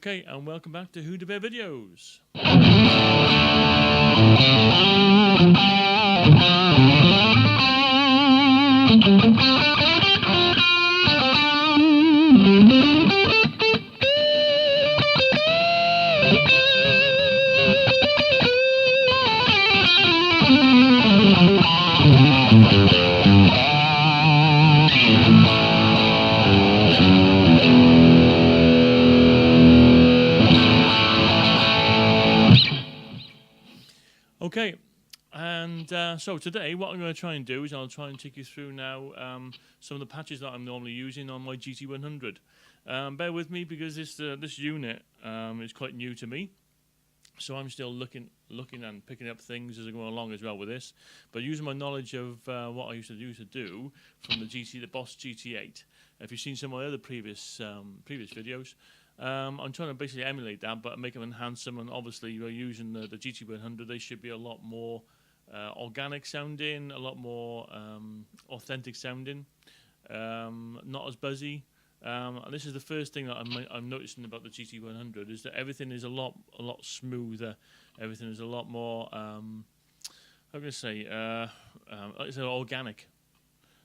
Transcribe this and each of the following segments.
Okay, and welcome back to WhoDabear videos. Okay, and so today what I'm going to try and do is I'll try and take you through now some of the patches that I'm normally using on my GT100. Bear with me because this unit is quite new to me, so I'm still looking and picking up things as I go along as well with this. But using my knowledge of what I used to do from the Boss GT8. If you've seen some of my other previous videos. I'm trying to basically emulate that, but make them enhance them. And obviously, you're using the GT100. They should be a lot more organic sounding, a lot more authentic sounding, not as buzzy. And this is the first thing that I'm noticing about the GT100 is that everything is a lot smoother. Everything is a lot more. How can I say? It's organic.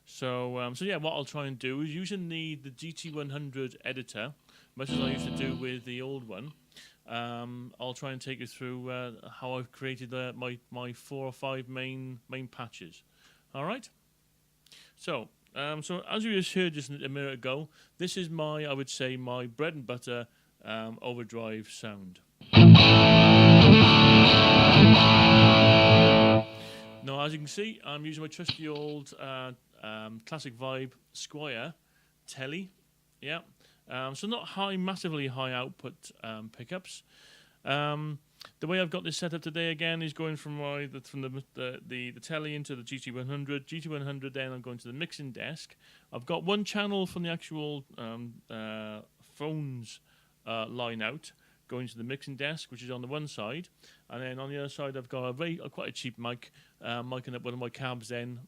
So yeah, what I'll try and do is using the GT100 editor, much as I used to do with the old one. I'll try and take you through how I've created my 4 or 5 main patches. All right. So as you just heard just a minute ago, this is I would say my bread and butter overdrive sound. Now, as you can see, I'm using my trusty old Classic Vibe Squire Telly. Yeah. So not massively high output pickups. The way I've got this set up today again is going from the telly into the GT100. GT100, then I'm going to the mixing desk. I've got one channel from the actual phones line out, going to the mixing desk, which is on the one side, and then on the other side I've got quite a cheap mic, micing up one of my cabs then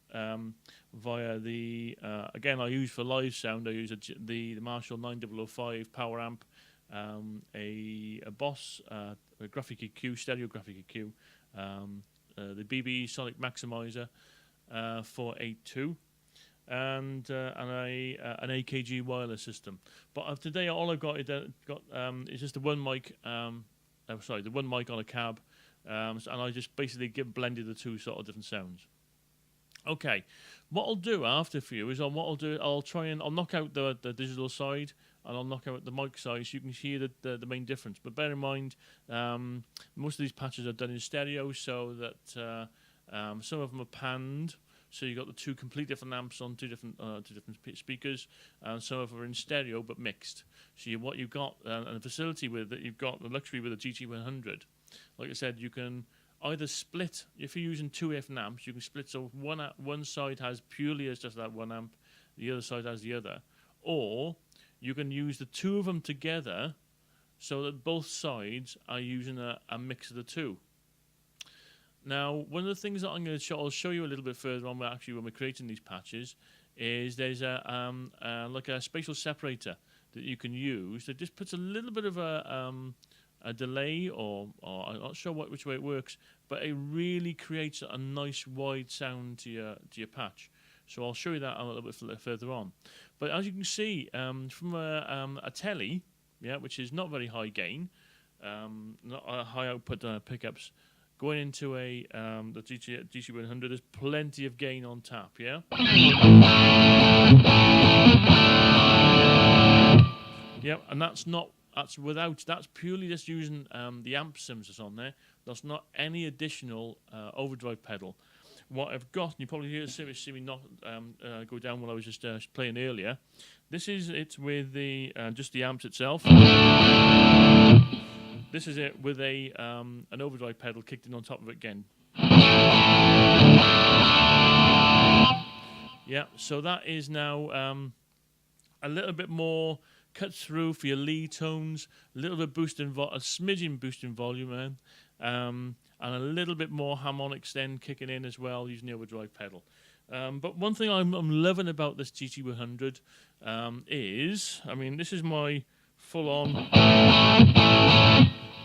via the again I use for live sound. I use the Marshall 9005 power amp, a Boss a graphic EQ, stereo graphic EQ, the BB Sonic Maximizer 482. And an AKG wireless system. But today all I've got is just the one mic. The one mic on a cab, and I just basically blended the two sort of different sounds. Okay, what I'll do after for you is I'll knock out the digital side and I'll knock out the mic side so you can hear the main difference. But bear in mind, most of these patches are done in stereo, so that some of them are panned. So you've got the two complete different amps on two different speakers, and some of them are in stereo but mixed. So what you've got, and the facility with it, you've got the luxury with the GT100. Like I said, you can either split, if you're using 2 different amps, you can split so one side has purely as just that one amp, the other side has the other. Or you can use the two of them together so that both sides are using a mix of the two. Now, one of the things that I'll show you a little bit further on, when we're creating these patches, is there's like a spatial separator that you can use that just puts a little bit of a delay, or I'm not sure which way it works, but it really creates a nice wide sound to your patch. So I'll show you that a little bit further on. But as you can see, from a telly, yeah, which is not very high gain, not high output pickups. Going into the GT100, there's plenty of gain on tap, yeah? Yeah, and that's purely just using the amp sims that's on there. That's not any additional overdrive pedal. What I've got, and you probably see me not go down when I was just playing earlier. It's with just the amps itself. This is it with an overdrive pedal kicked in on top of it again. Yeah, so that is now a little bit more cut through for your lead tones, a little bit a smidgen boost in volume, and a little bit more harmonics then kicking in as well using the overdrive pedal. But one thing I'm loving about this GT100 is, this is my full on.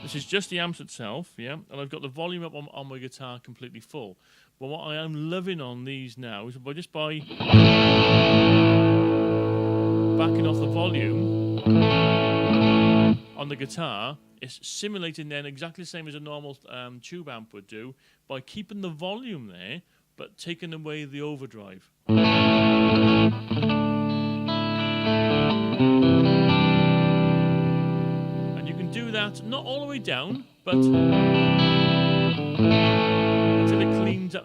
This is just the amps itself, yeah, and I've got the volume up on my guitar completely full. But what I am loving on these now is by backing off the volume on the guitar, it's simulating then exactly the same as a normal tube amp would do by keeping the volume there, but taking away the overdrive. And you can do that not all the way down, but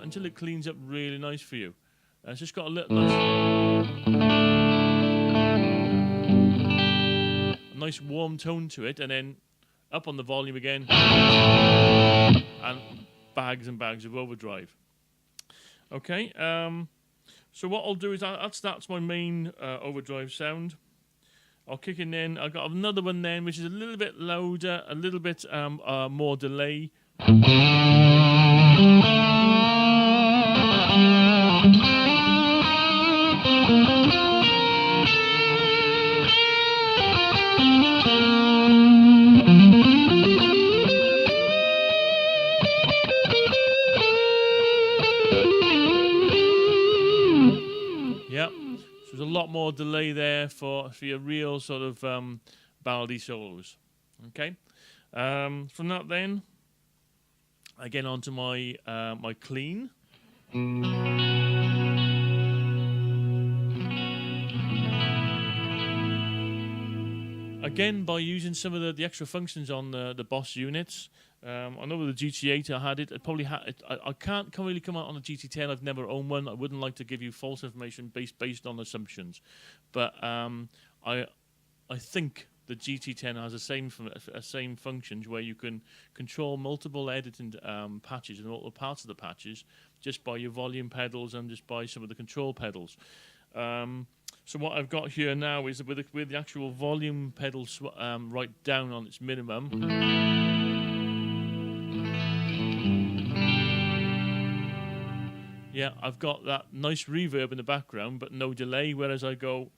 until it cleans up really nice for you. It's just got a little nice warm tone to it, and then up on the volume again, and bags and bags of overdrive. Okay, so what I'll do is that's my main overdrive sound. I'll kick in then. I've got another one then, which is a little bit louder, a little bit more delay. There's a lot more delay there for your real sort of ballady solos. Okay, from that then, again onto my my clean. Again, by using some of the extra functions on the Boss units. I know with the GT8 I had it. I can't really come out on a GT10. I've never owned one. I wouldn't like to give you false information based on assumptions, but I think the GT10 has the same functions where you can control multiple editing patches and multiple parts of the patches just by your volume pedals and just by some of the control pedals. So what I've got here now is with the actual volume pedal right down on its minimum. Yeah, I've got that nice reverb in the background, but no delay, whereas I go...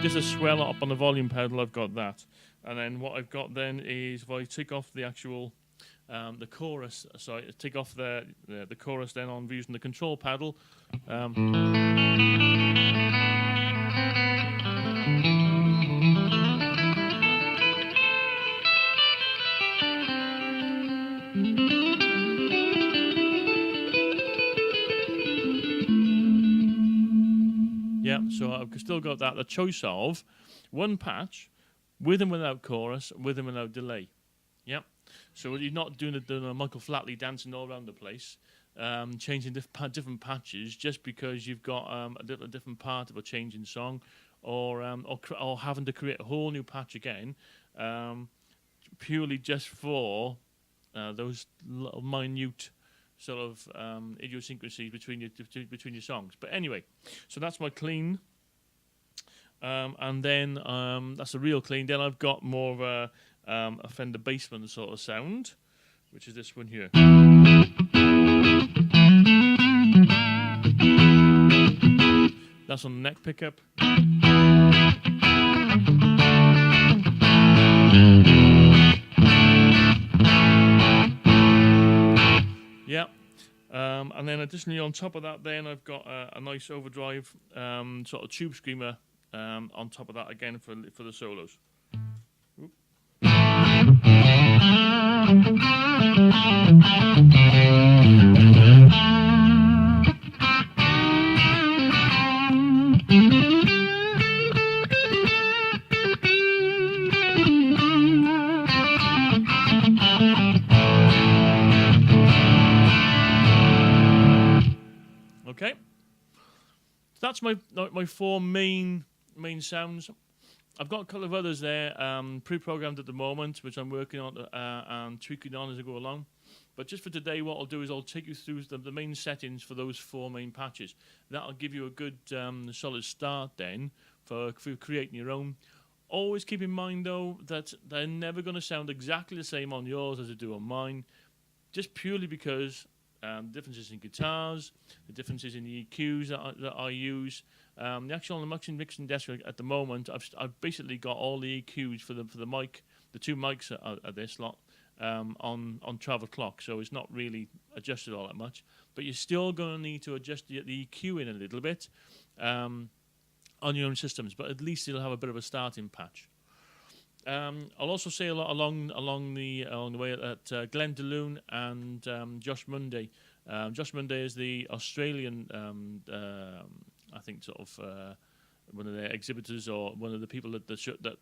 Just a swell up on the volume pedal, I've got that. And then what I've got then is, if I take off the actual... the chorus, sorry, take off the chorus then on using the control pedal. Yeah, so I've still got the choice of one patch with and without chorus, with and without delay. Yep. So you're not doing a Michael Flatley dancing all around the place, changing different patches just because you've got a different part of a changing song, or having to create a whole new patch again, purely just for those little minute sort of idiosyncrasies between your songs. But anyway, so that's my clean, and then that's a real clean. Then I've got more of a Fender Bassman sort of sound, which is this one here. That's on the neck pickup. Yeah, and then additionally on top of that, then I've got a nice overdrive sort of tube screamer on top of that again for the solos. Oop. Okay, so that's my four main sounds. I've got a couple of others there pre-programmed at the moment, which I'm working on and tweaking on as I go along. But just for today, what I'll do is I'll take you through the main settings for those four main patches. That'll give you a good solid start then for creating your own. Always keep in mind though that they're never going to sound exactly the same on yours as they do on mine, just purely because differences in guitars, the differences in the EQs that I use. The actual mixing desk at the moment, I've basically got all the EQs for the mic, the two mics at this lot on travel clock, so it's not really adjusted all that much. But you're still going to need to adjust the EQ in a little bit on your own systems, but at least it'll have a bit of a starting patch. I'll also say a lot along the way that Glenn DeLune and Josh Munday. Josh Munday is the Australian, I think, sort of one of their exhibitors or one of the people that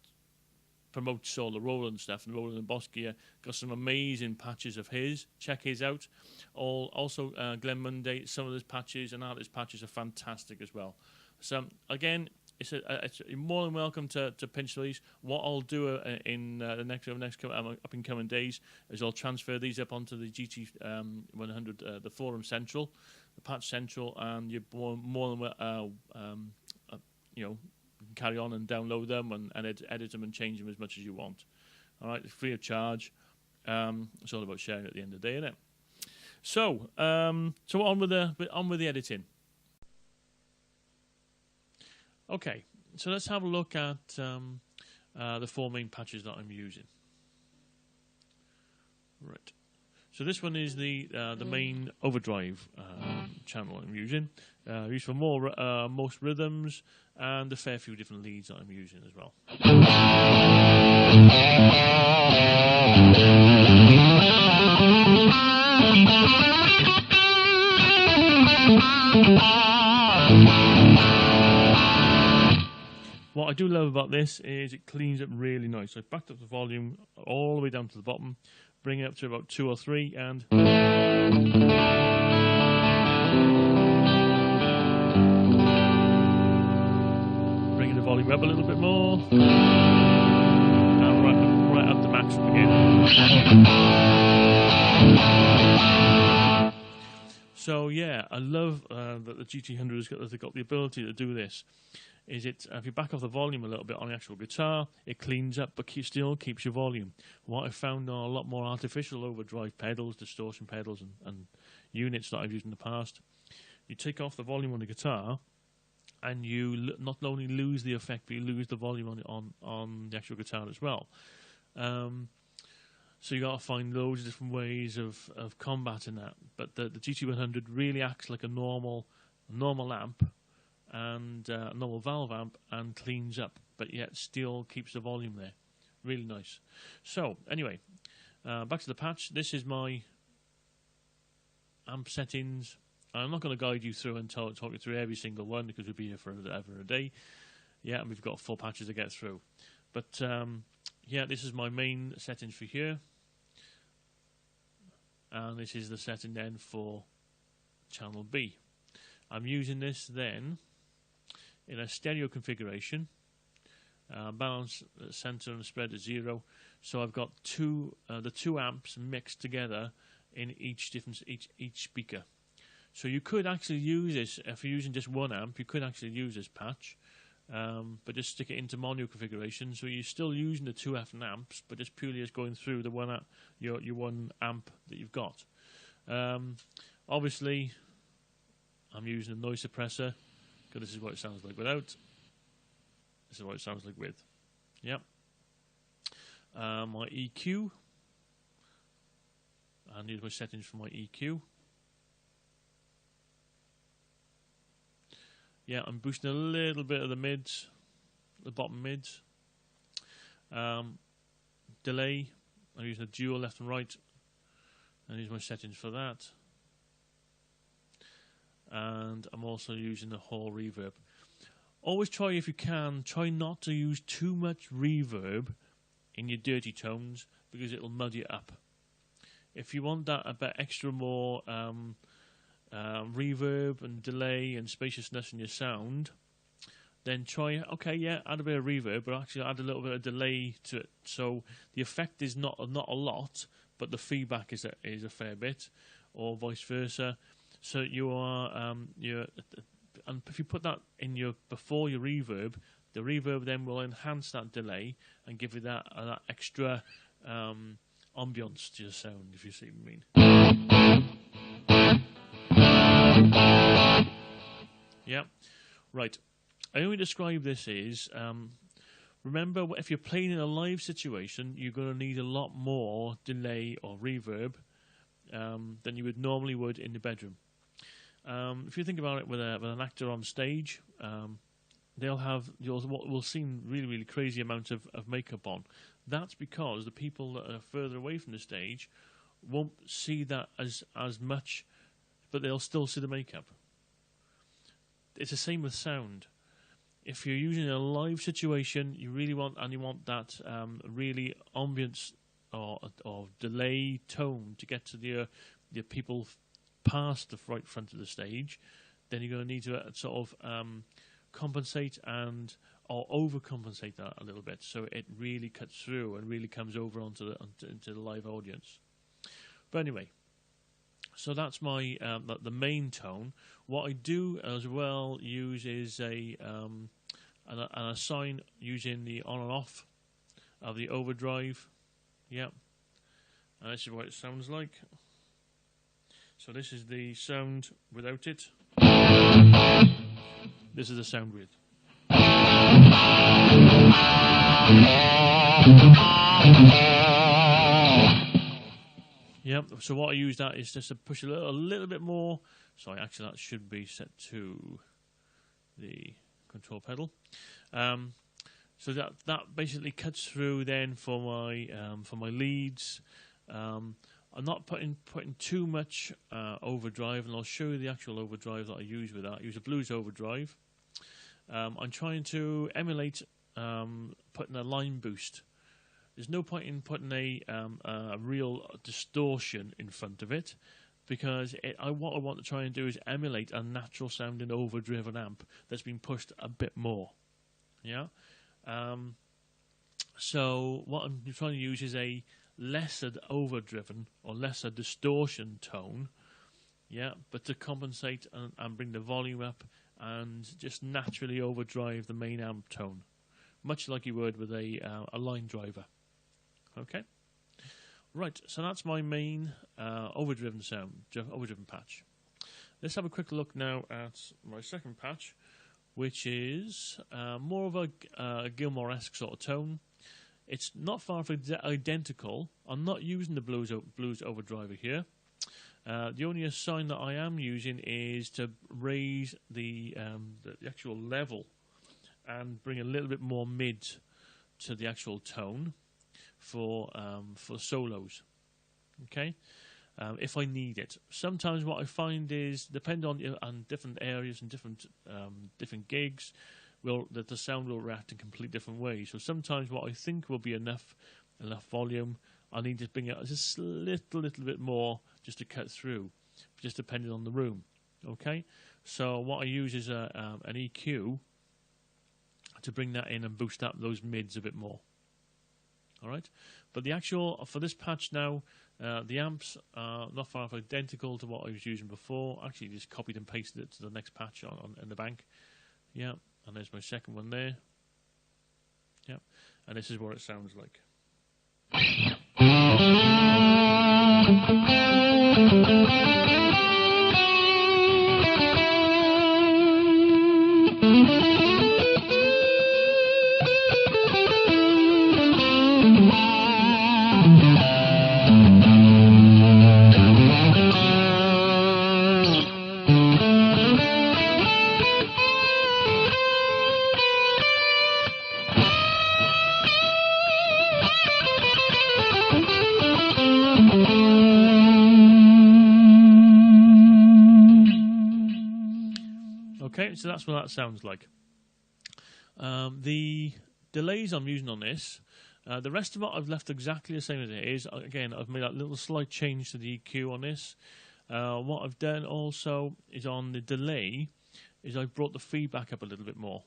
promotes all the Roland stuff, and Roland and Boss gear. Got some amazing patches of his. Check his out. Also, Glenn Munday, some of his patches and artist patches are fantastic as well. So again, you're more than welcome to pinch these. What I'll do in the next up and coming days is I'll transfer these up onto the GT100, the Forum Central, the Patch Central, and you're more than you know, carry on and download them and edit them and change them as much as you want. All right, it's free of charge. It's all about sharing at the end of the day, isn't it? So, on with the editing. Okay, so let's have a look at the four main patches that I'm using. Right. So this one is the main Overdrive channel I'm using. Used for most rhythms and a fair few different leads that I'm using as well. What I do love about this is it cleans up really nice. So I've backed up the volume all the way down to the bottom, bring it up to about 2 or 3, and bringing the volume up a little bit more, and right up to maximum again. So yeah, I love that the GT100 has got the ability to do this. Is it if you back off the volume a little bit on the actual guitar, it cleans up, but still keeps your volume. What I found are a lot more artificial overdrive pedals, distortion pedals, and units that I've used in the past. You take off the volume on the guitar, and you not only lose the effect, but you lose the volume on the actual guitar as well. So you got to find loads of different ways of combating that. But the GT100 really acts like a normal amp. And normal valve amp, and cleans up, but yet still keeps the volume there. Really nice. So anyway, back to the patch. This is my amp settings. I'm not going to guide you through and talk you through every single one, because we'll be here forever a day. Yeah, and we've got 4 patches to get through. But yeah, this is my main settings for here, and this is the setting then for channel B. I'm using this then in a stereo configuration, balance, center, and spread at 0. So I've got the two amps mixed together in each speaker. So you could actually use this if you're using just one amp. You could actually use this patch, but just stick it into mono configuration. So you're still using the 2 amps, but just purely as going through the your one amp that you've got. Obviously, I'm using a noise suppressor, because this is what it sounds like without. This is what it sounds like with. Yep. My EQ. I need my settings for my EQ. Yeah, I'm boosting a little bit of the mids, the bottom mids. Delay. I'm using a dual left and right. And these are my settings for that. And I'm also using the hall reverb. Always try, if you can, try not to use too much reverb in your dirty tones, because it'll muddy it up. If you want that a bit extra more reverb and delay and spaciousness in your sound, then try, okay, yeah, add a bit of reverb, but actually add a little bit of delay to it. So the effect is not a lot, but the feedback is a fair bit, or vice versa. So you are and if you put that in before your reverb, the reverb then will enhance that delay and give you that extra ambience to your sound, if you see what I mean. Yeah, right. I only describe this is, remember, if you're playing in a live situation, you're going to need a lot more delay or reverb than you would normally would in the bedroom. If you think about it with an actor on stage, they'll have what will seem really crazy amount of makeup on. That's because the people that are further away from the stage won't see that as much, but they'll still see the makeup. It's the same with sound. If you're using a live situation, you want that really ambience or delay tone to get to the people past the right front of the stage, then you're going to need to sort of compensate or overcompensate that a little bit, so it really cuts through and really comes over into the live audience. But anyway, so that's my the main tone. What I do as well use is an assign using the on and off of the Overdrive. Yep, and this is what it sounds like. So this is the sound without it. This is the sound with. Yep, so what I use that is just to push a little bit more. Sorry, actually that should be set to the control pedal. So that basically cuts through then for my leads. I'm not putting too much overdrive, and I'll show you the actual overdrive that I use with that. I use a blues overdrive. I'm trying to emulate putting a line boost. There's no point in putting a real distortion in front of it, because what I want to try and do is emulate a natural sounding overdriven amp that's been pushed a bit more. Yeah. So what I'm trying to use is a lesser overdriven or lesser distortion tone. Yeah, but to compensate and bring the volume up and just naturally overdrive the main amp tone, much like you would with a line driver. Okay, right. So that's my main overdriven patch. Let's have a quick look now at my second patch, which is more of a Gilmour-esque sort of tone. It's not far from identical. I'm not using the blues overdriver here. The only assign that I am using is to raise the actual level and bring a little bit more mid to the actual tone for solos. Okay, if I need it. Sometimes what I find is, depending on different areas and different gigs, that the sound will react in completely different ways. So sometimes what I think will be enough volume, I need to bring it just a little bit more just to cut through, just depending on the room. Okay, so what I use is an EQ to bring that in and boost up those mids a bit more. All right, but the actual for this patch now, the amps are not far off identical to what I was using before. Actually, just copied and pasted it to the next patch in the bank. Yeah, and there's my second one there. Yeah, and this is what it sounds like. Okay, so that's what that sounds like. The delays I'm using on this, the rest of it I've left exactly the same as it is. Again, I've made that little slight change to the EQ on this. What I've done also is on the delay, is I've brought the feedback up a little bit more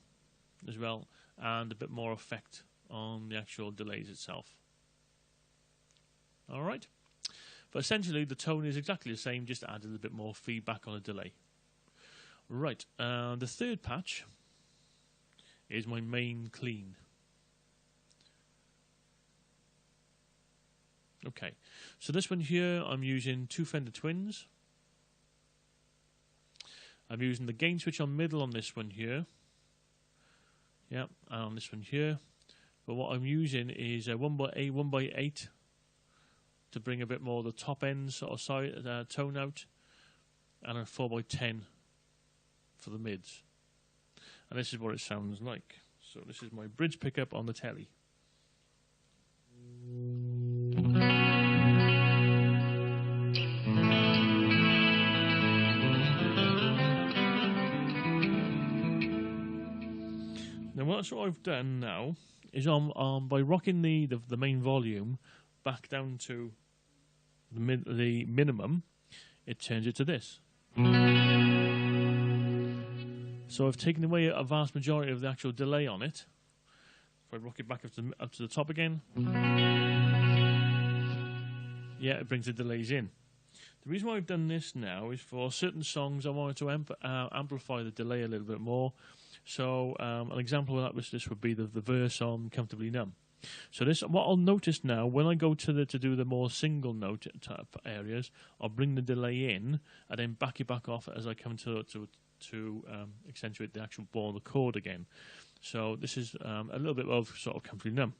as well, and a bit more effect on the actual delays itself. Alright, but essentially the tone is exactly the same, just added a bit more feedback on a delay. Right, the third patch is my main clean. Okay, so this one here I'm using two Fender Twins. I'm using the gain switch on middle on this one here. Yeah, and on this one here. But what I'm using is a 1x8 to bring a bit more of the top end sort of side tone out, and a 4x10 for the mids. And this is what it sounds like. So this is my bridge pickup on the telly. Now what I've done now is by rocking the main volume back down to the minimum, it turns it to this. So I've taken away a vast majority of the actual delay on it. If I rock it back up to the top again, yeah, it brings the delays in. The reason why I've done this now is for certain songs I wanted to amplify the delay a little bit more. So an example of that this would be the verse on Comfortably Numb. So this, what I'll notice now when I go to do the more single note type areas, I'll bring the delay in and then back it back off as I come to accentuate the actual ball of the chord again. So this is a little bit of sort of Comfortably Numb.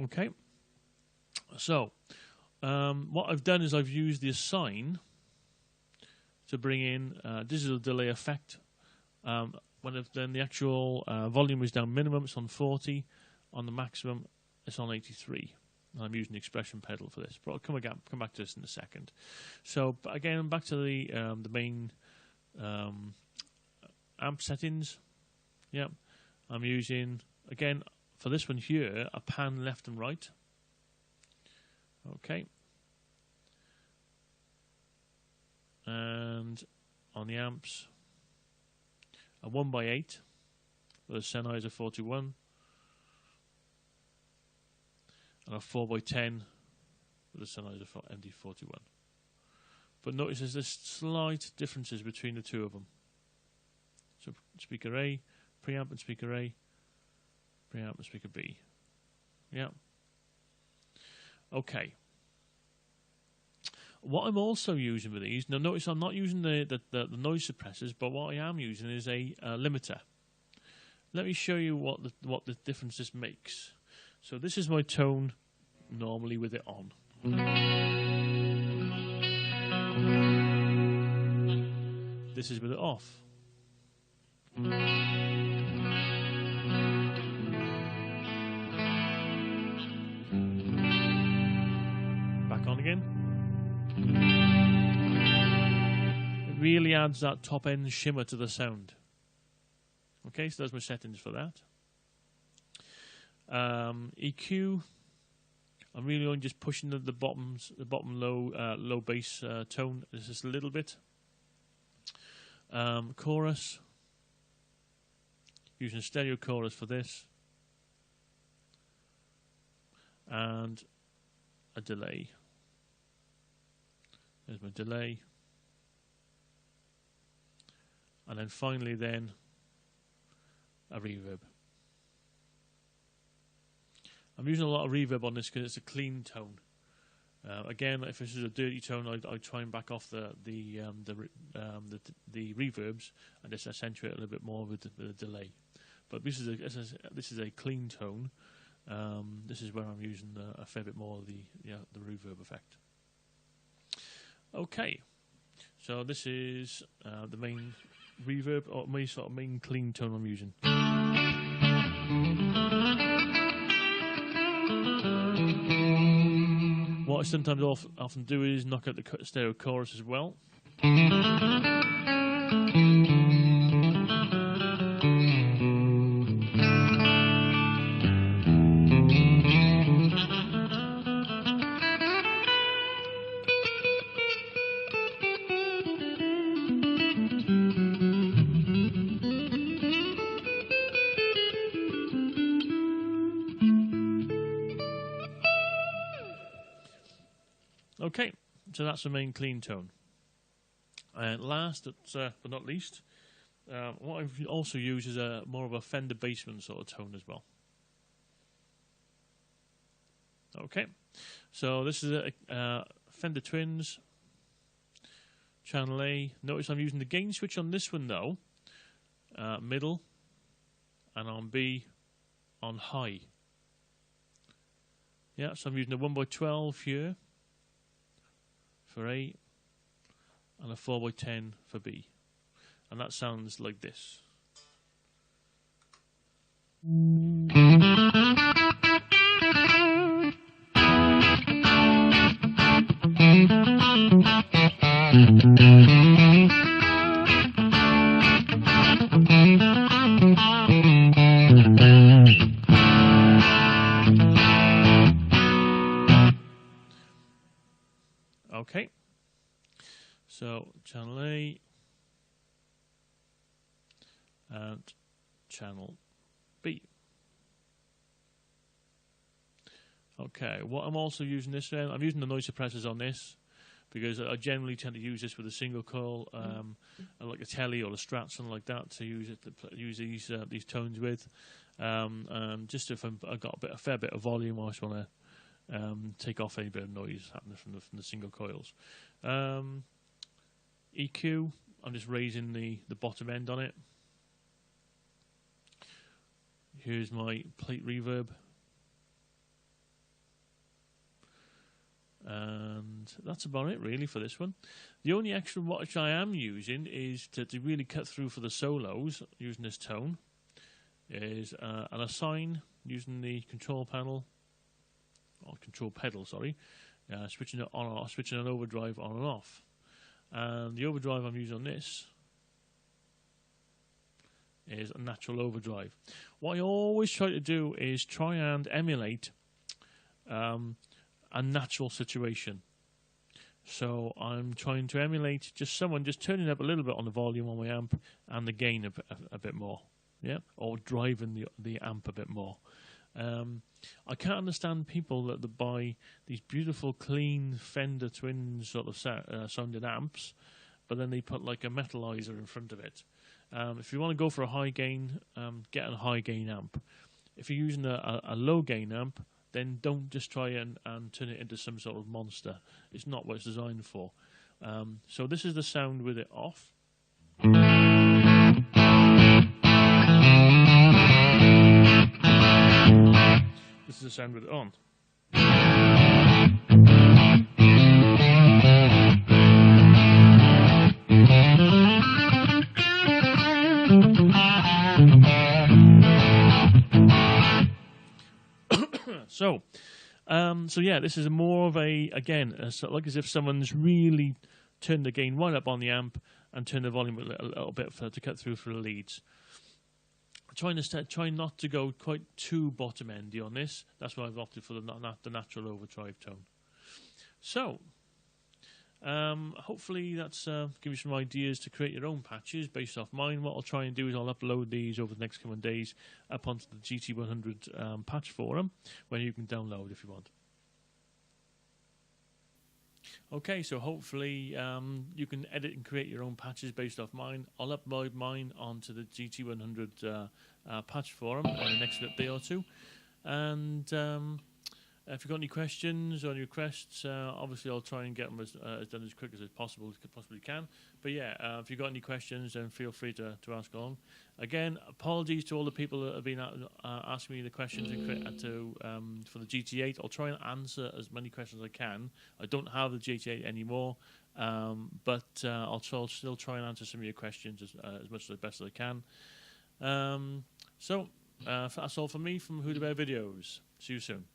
Okay, so what I've done is I've used the assign to bring in digital delay effect. Then the actual volume is down minimum, it's on 40. On the maximum, it's on 83. And I'm using the expression pedal for this, but I'll come back to this in a second. So again, back to the main amp settings. Yep, I'm using again. For this one here, a pan left and right. Okay. And on the amps, a 1x8 with a Sennheiser 41 and a 4x10 with a Sennheiser MD41. But notice there's slight differences between the two of them. So speaker A, preamp and speaker A. Preamp and speaker B. Yeah. Okay. What I'm also using with these, now notice I'm not using the noise suppressors, but what I am using is a limiter. Let me show you what the difference this makes. So this is my tone normally with it on. This is with it off. Again. It really adds that top end shimmer to the sound. Okay, so there's my settings for that. EQ, I'm really only just pushing the bottom low bass tone just a little bit. Chorus, using stereo chorus for this, and a delay. There's my delay. And then finally then a reverb. I'm using a lot of reverb on this because it's a clean tone. Again, if this is a dirty tone, I try and back off the reverbs and just accentuate a little bit more with the delay. But this is a clean tone. This is where I'm using a fair bit more of the reverb effect. Okay, so this is the main reverb, or my sort of main clean tone I'm using. What I sometimes often do is knock out the stereo chorus as well. Okay, so that's the main clean tone. And last but not least, what I've also used is more of a Fender Bassman sort of tone as well. Okay, so this is a Fender Twins, channel A. Notice I'm using the gain switch on this one though, middle, and on B, on high. Yeah, so I'm using a 1x12 here for A, and a 4x10 for B. And that sounds like this. Okay, so channel A and channel B. Okay, what I'm also using this then, I'm using the noise suppressors on this because I generally tend to use this with a single coil, like a Telly or a Strat, something like that, to use these tones with. Just if I've got a fair bit of volume, I just want to take off any bit of noise happening from the single coils. EQ, I'm just raising the bottom end on it. Here's my plate reverb. And that's about it really for this one. The only extra watch I am using is to really cut through for the solos using this tone is an assign using the control panel, or control pedal, sorry, switching it on or off, switching an overdrive on and off. And the overdrive I'm using on this is a natural overdrive. What I always try to do is try and emulate a natural situation. So I'm trying to emulate just someone just turning up a little bit on the volume on my amp and the gain a bit more, yeah, or driving the amp a bit more. I can't understand people that buy these beautiful, clean Fender Twins sort of sounding amps, but then they put like a metalizer in front of it. If you want to go for a high gain, get a high gain amp. If you're using a low gain amp, then don't just try and turn it into some sort of monster. It's not what it's designed for. So this is the sound with it off. This is the sound with it on. So yeah, this is more of like as if someone's really turned the gain right up on the amp and turned the volume a little bit to cut through for the leads. Try not to go quite too bottom endy on this. That's why I've opted for the natural overdrive tone. So hopefully that's give you some ideas to create your own patches based off mine. What I'll try and do is I'll upload these over the next coming days up onto the GT100 patch forum, where you can download if you want. Okay, so hopefully you can edit and create your own patches based off mine. I'll upload mine onto the GT100 patch forum in the next day or two. And if you've got any questions or any requests, obviously I'll try and get them as done as quick as possible, possibly can. But yeah, if you've got any questions, then feel free to ask along. Again, apologies to all the people that have been asking me the questions for the GT8. I'll try and answer as many questions as I can. I don't have the GT8 anymore, but I'll still try and answer some of your questions as much as best as I can. So that's all from me from WhoDabear Videos. See you soon.